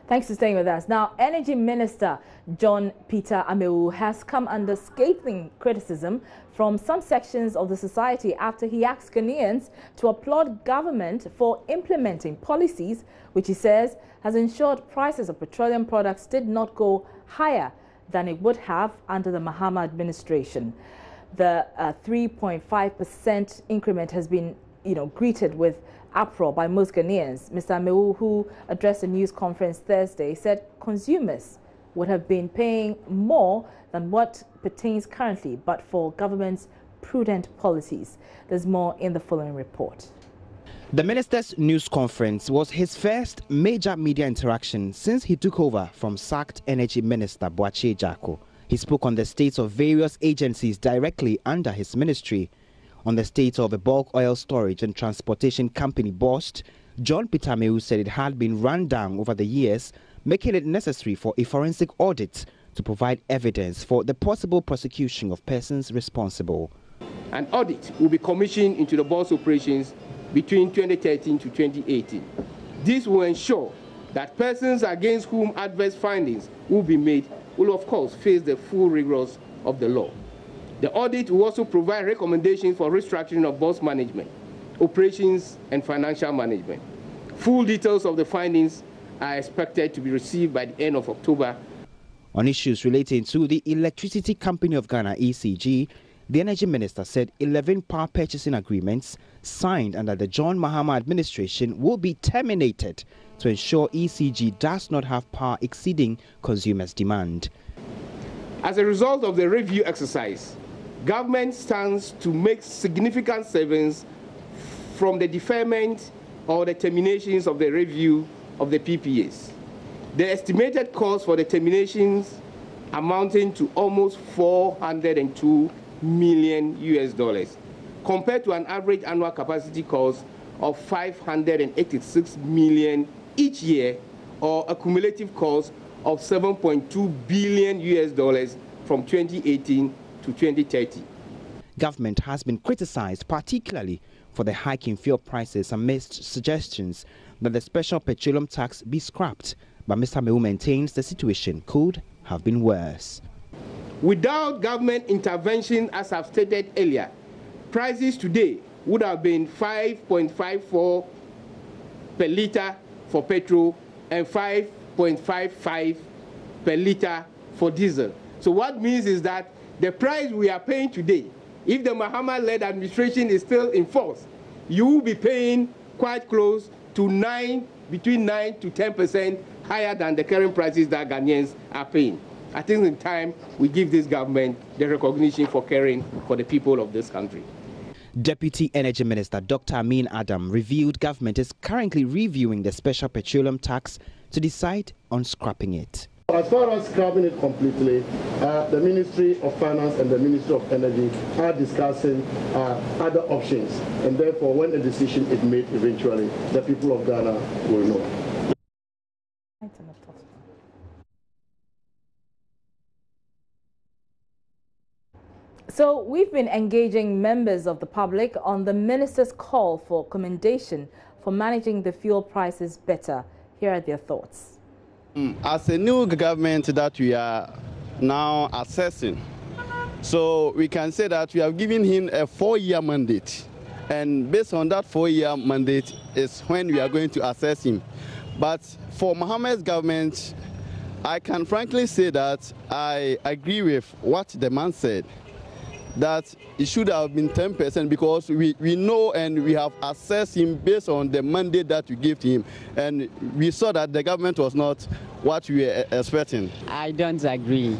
Thanks for staying with us. Now, Energy Minister John Peter Amewu has come under scathing criticism from some sections of the society after he asked Ghanaians to applaud government for implementing policies which he says has ensured prices of petroleum products did not go higher than it would have under the Mahama administration. The 3.5% increment has been, greeted with uproar by most Ghanaians. Mr. Amewu, who addressed a news conference Thursday, said consumers would have been paying more than what pertains currently, but for government's prudent policies. There's more in the following report. The minister's news conference was his first major media interaction since he took over from sacked Energy Minister Boakye Jako. He spoke on the states of various agencies directly under his ministry. On the state of a bulk oil storage and transportation company BOST, John Peter Amewu said it had been run down over the years, making it necessary for a forensic audit to provide evidence for the possible prosecution of persons responsible. An audit will be commissioned into the BOST operations between 2013 to 2018. This will ensure that persons against whom adverse findings will be made will of course face the full rigors of the law. The audit will also provide recommendations for restructuring of BOST management, operations and financial management. Full details of the findings are expected to be received by the end of October. On issues relating to the Electricity Company of Ghana, ECG, the Energy Minister said 11 power purchasing agreements signed under the John Mahama administration will be terminated to ensure ECG does not have power exceeding consumers' demand. As a result of the review exercise, government stands to make significant savings from the deferment or the terminations of the review of the PPAs. The estimated cost for the terminations amounting to almost $402 million compared to an average annual capacity cost of $586 million each year, or a cumulative cost of $7.2 billion from 2018 to 2030. Government has been criticized particularly for the hike in fuel prices amidst suggestions that the special petroleum tax be scrapped, but Mr. Amewu maintains the situation could have been worse. Without government intervention, as I've stated earlier, prices today would have been 5.54 per litre for petrol and 5.55 per litre for diesel. So what means is that the price we are paying today, if the Mahama-led administration is still in force, you will be paying quite close to between 9 to 10% higher than the current prices that Ghanaians are paying. I think in time we give this government the recognition for caring for the people of this country. Deputy Energy Minister Dr. Amin Adam revealed government is currently reviewing the special petroleum tax to decide on scrapping it. As far as scrapping it completely, the Ministry of Finance and the Ministry of Energy are discussing other options, and therefore when a decision is made eventually, the people of Ghana will know. So we've been engaging members of the public on the minister's call for commendation for managing the fuel prices better. Here are their thoughts. As a new government that we are now assessing, so we can say that we have given him a 4-year mandate, and based on that 4-year mandate is when we are going to assess him. But for Mahama's government, I can frankly say that I agree with what the man said, that it should have been 10% because we know and we have assessed him based on the mandate that we gave to him, and we saw that the government was not what we were expecting. I don't agree.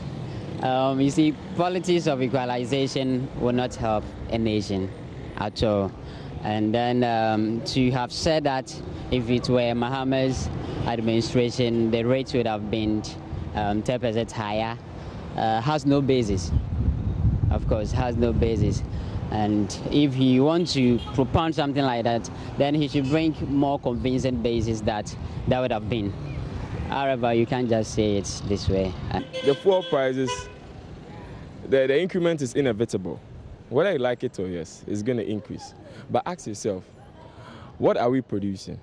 You see, politics of equalization will not help a nation at all. And then to have said that if it were Mahama's administration, the rate would have been 10% higher, has no basis. Of course, has no basis. And if he wants to propound something like that, then he should bring more convincing basis that would have been. However, you can't just say it this way. The fuel prices, the increment is inevitable. Whether you like it or yes, it's going to increase. But ask yourself, what are we producing?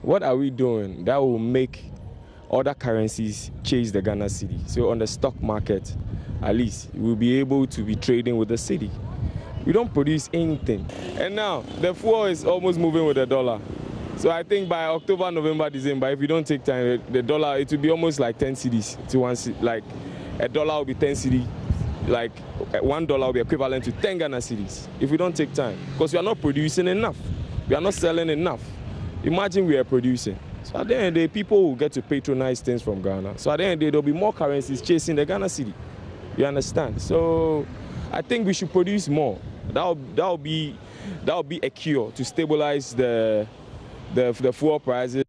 What are we doing that will make other currencies chase the Ghana cedi. So on the stock market, at least, we'll be able to be trading with the cedi. We don't produce anything. And now, the fuel is almost moving with the dollar. So I think by October, November, December, if we don't take time, the dollar, it will be almost like 10 cedis to one cedi. Like a dollar will be 10 cedi. Like $1 will be equivalent to 10 Ghana cedis if we don't take time. Because we are not producing enough. We are not selling enough. Imagine we are producing. So at the end of the day, people will get to patronize things from Ghana. So at the end of the day, there will be more currencies chasing the Ghana cedi. You understand? So I think we should produce more. That'll be a cure to stabilize the fuel prices.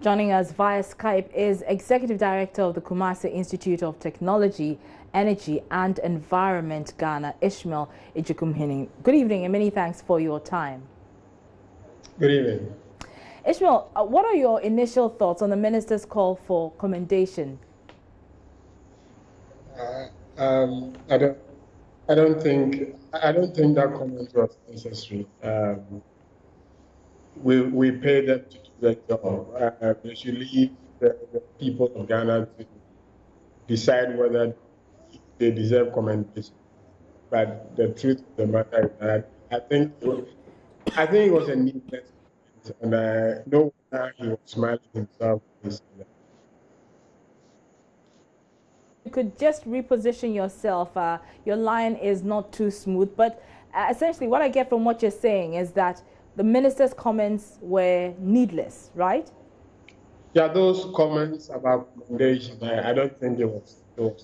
Joining us via Skype is Executive Director of the Kumasi Institute of Technology, Energy and Environment, Ghana, Ishmael Ejekumhene. Good evening and many thanks for your time. Good evening. Ishmael, what are your initial thoughts on the minister's call for commendation? I don't think that comment was necessary. We paid them to do their job. They should leave the people of Ghana to decide whether they deserve commendation. But the truth of the matter is that I think it was a needless comment, and no wonder he was smiling himself. You could just reposition yourself. Your line is not too smooth, but essentially what I get from what you're saying is that the minister's comments were needless, right? Yeah, those comments about commendation, I don't think it was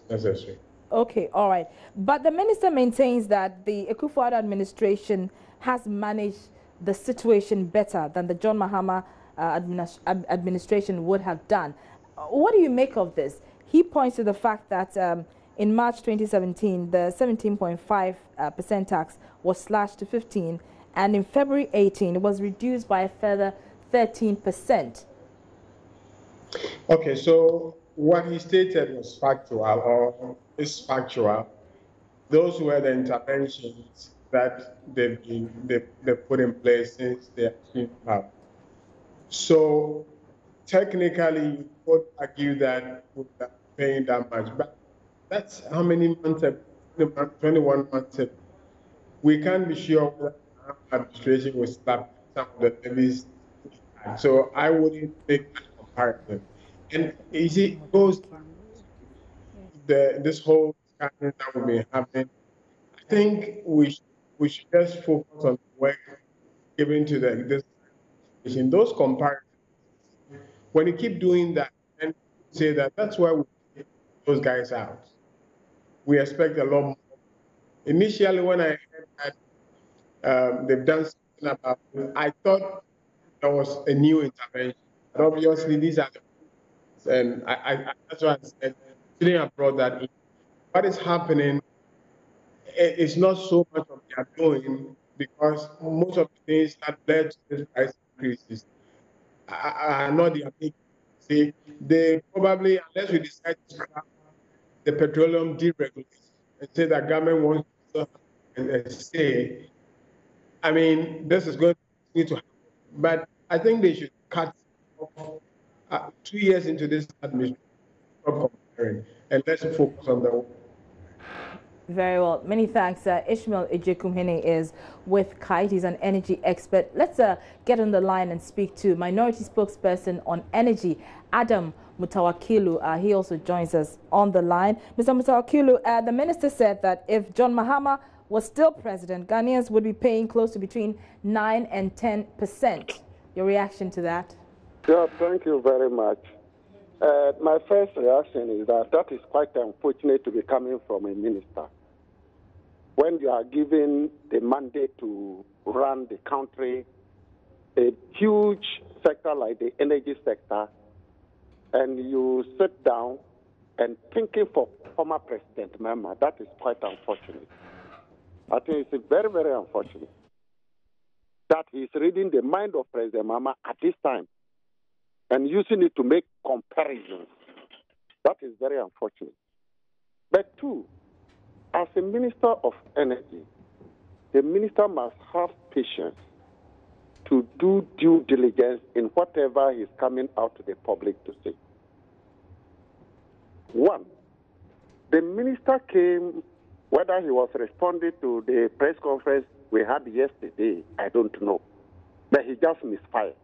necessary. Okay, all right. But the minister maintains that the Akufo-Addo administration has managed the situation better than the John Mahama administration would have done. What do you make of this? He points to the fact that in March 2017, the 17.5% tax was slashed to 15%, and in February 18, it was reduced by a further 13%. Okay, so what he stated was factual, or is factual. Those were the interventions that they put in place since they came out. So technically, you could argue that without paying that much, but that's how many months ago? 21 months ago. We can't be sure whether the administration will slap some of the levies. So I wouldn't make that comparison. And you see, it goes this whole discussion that we've been having. I think we should just focus on the work given to this administration. Those comparisons, when you keep doing that, and say that's why we take those guys out. We expect a lot more. Initially, when I heard that they've done something about it, I thought there was a new intervention. But obviously, these are the, and that's why I said today I brought that in. What is happening is not so much of their doing, because most of the things that led to this price increases are not their big. See, they probably, unless we decide to scrap the petroleum deregulation and say that government wants to have a say, I mean, this is going to need to happen. But I think they should cut off 2 years into this administration, stop comparing, and let's focus on the. Very well. Many thanks. Ishmael Ejekumhene is with Kite. He's an energy expert. Let's get on the line and speak to minority spokesperson on energy, Adam Mutawakilu. He also joins us on the line. Mr. Mutawakilu, the minister said that if John Mahama was still president, Ghanaians would be paying close to between 9 and 10%. Your reaction to that? Yeah, thank you very much. My first reaction is that is quite unfortunate to be coming from a minister. When you are given the mandate to run the country, a huge sector like the energy sector, and you sit down and thinking for former President Mahama, that is quite unfortunate. I think it's very, very unfortunate that he's reading the mind of President Mahama at this time and using it to make comparisons. That is very unfortunate. But two, as a minister of energy, the minister must have patience to do due diligence in whatever he's coming out to the public to say. One, the minister came, whether he was responding to the press conference we had yesterday, I don't know, but he just misfired.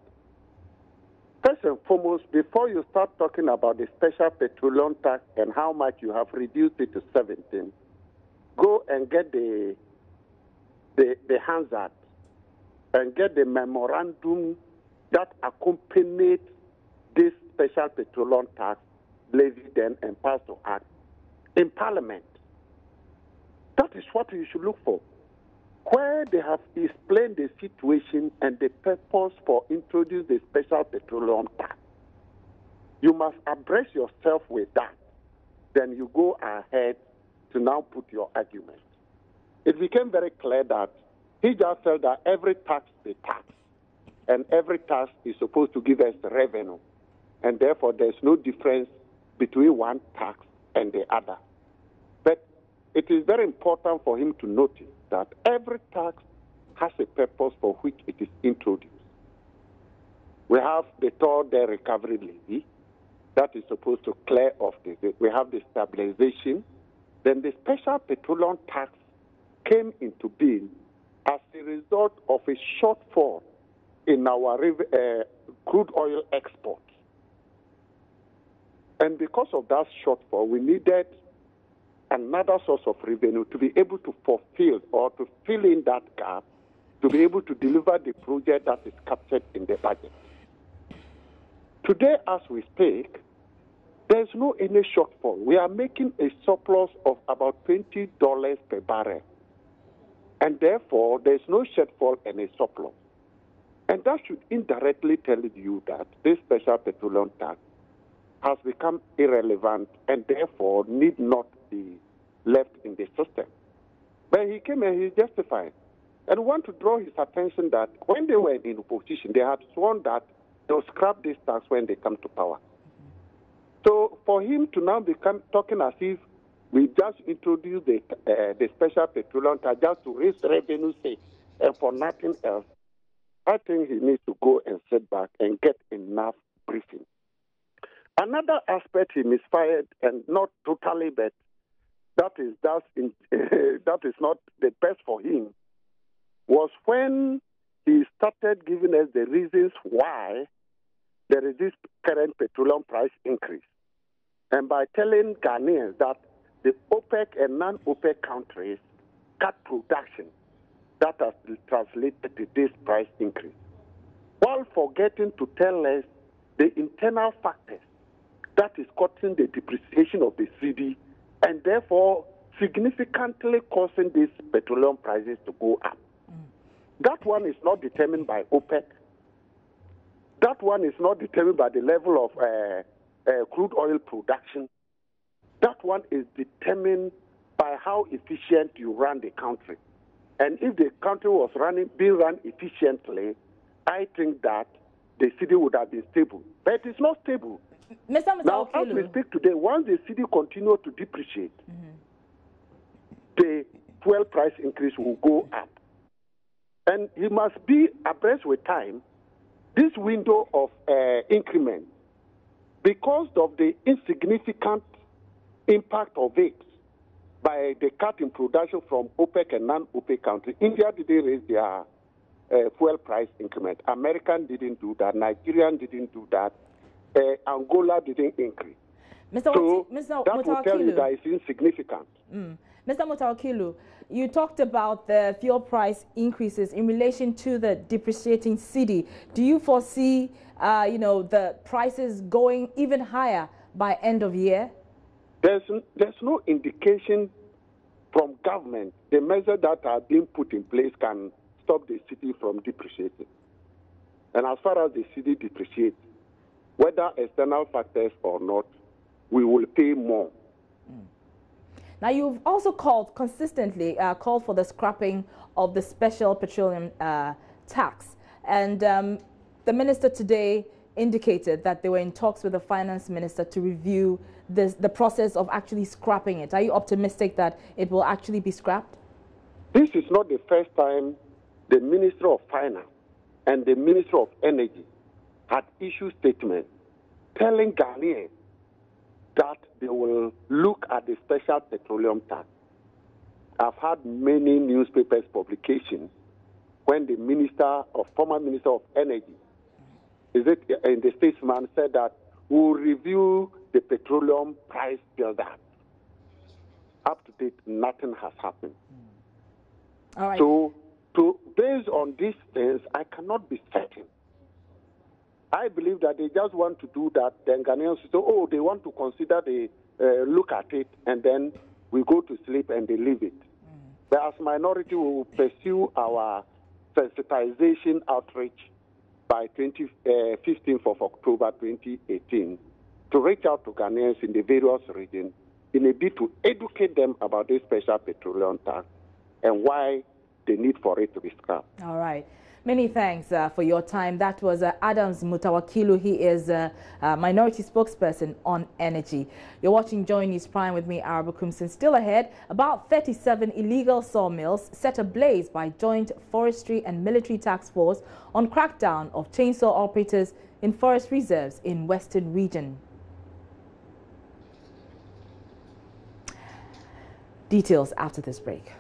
First and foremost, before you start talking about the special petroleum tax and how much you have reduced it to 17, go and get the Hansard and get the memorandum that accompanied this special petroleum tax levied then and passed to act in Parliament. That is what you should look for, where they have explained the situation and the purpose for introducing the special petroleum tax. You must abreast yourself with that. Then you go ahead to now put your argument. It became very clear that he just felt that every tax is a tax, and every tax is supposed to give us revenue, and therefore there's no difference between one tax and the other. But it is very important for him to notice that every tax has a purpose for which it is introduced. We have the third day recovery levy that is supposed to clear off the. We have the stabilization. Then the special petroleum tax came into being as a result of a shortfall in our crude oil exports. And because of that shortfall, we needed another source of revenue to be able to fulfill or to fill in that gap, to be able to deliver the project that is captured in the budget. Today, as we speak, there's no any shortfall. We are making a surplus of about $20 per barrel. And therefore, there's no shortfall and a surplus. And that should indirectly tell you that this special petroleum tax has become irrelevant and therefore need not be left in the system. But he came and he justified. And I want to draw his attention that when they were in opposition, they had sworn that they'll scrap this tax when they come to power. So for him to now become talking as if we just introduced the special petroleum tax just to raise revenue sake and for nothing else, I think he needs to go and sit back and get enough briefing. Another aspect he misfired, and not totally, but that is not the best for him, was when he started giving us the reasons why there is this current petroleum price increase. And by telling Ghanaians that the OPEC and non-OPEC countries cut production, that has translated to this price increase, while forgetting to tell us the internal factors that is causing the depreciation of the cedi and therefore significantly causing these petroleum prices to go up. That one is not determined by OPEC. That one is not determined by the level of crude oil production. That one is determined by how efficient you run the country. And if the country was being run efficiently, I think that the city would have been stable. But it's not stable. Now, as we speak today, once the city continues to depreciate, the fuel price increase will go up. And he must be abreast with time. This window of increment, because of the insignificant impact of it by the cut in production from OPEC and non-OPEC countries, India didn't raise their fuel price increment. American didn't do that. Nigerian didn't do that. Angola didn't increase. Mr. That will tell you that it's insignificant. Mr. Mutawakilu, you talked about the fuel price increases in relation to the depreciating cedi. Do you foresee, the prices going even higher by end of year? There's no indication from government. The measures that are being put in place can stop the cedi from depreciating. And as far as the cedi depreciates, whether external factors or not, we will pay more. Now, you've also consistently called for the scrapping of the special petroleum tax. And the minister today indicated that they were in talks with the finance minister to review the process of actually scrapping it. Are you optimistic that it will actually be scrapped? This is not the first time the Minister of Finance and the Ministry of Energy had issued statements telling Ghanaians that they will look at the special petroleum tax. I've had many newspapers publications when the former Minister of Energy, in the statesman, said that we'll review the petroleum price build-up. Up to date, nothing has happened. All right. So, based on these things, I cannot be certain. I believe that they just want to do that. Then Ghanaians say, oh, they want to consider look at it, and then we go to sleep and they leave it. But as minority, we will pursue our sensitization outreach by 15th of October 2018 to reach out to Ghanaians in the various regions in a bid to educate them about this special petroleum tax and why the need for it to be scrapped. All right. Many thanks for your time. That was Adams Mutawakilu. He is a minority spokesperson on energy. You're watching JoyNews Prime with me, Araba Kumsin. Still ahead, about 37 illegal sawmills set ablaze by Joint Forestry and Military Task Force on crackdown of chainsaw operators in forest reserves in Western Region. Details after this break.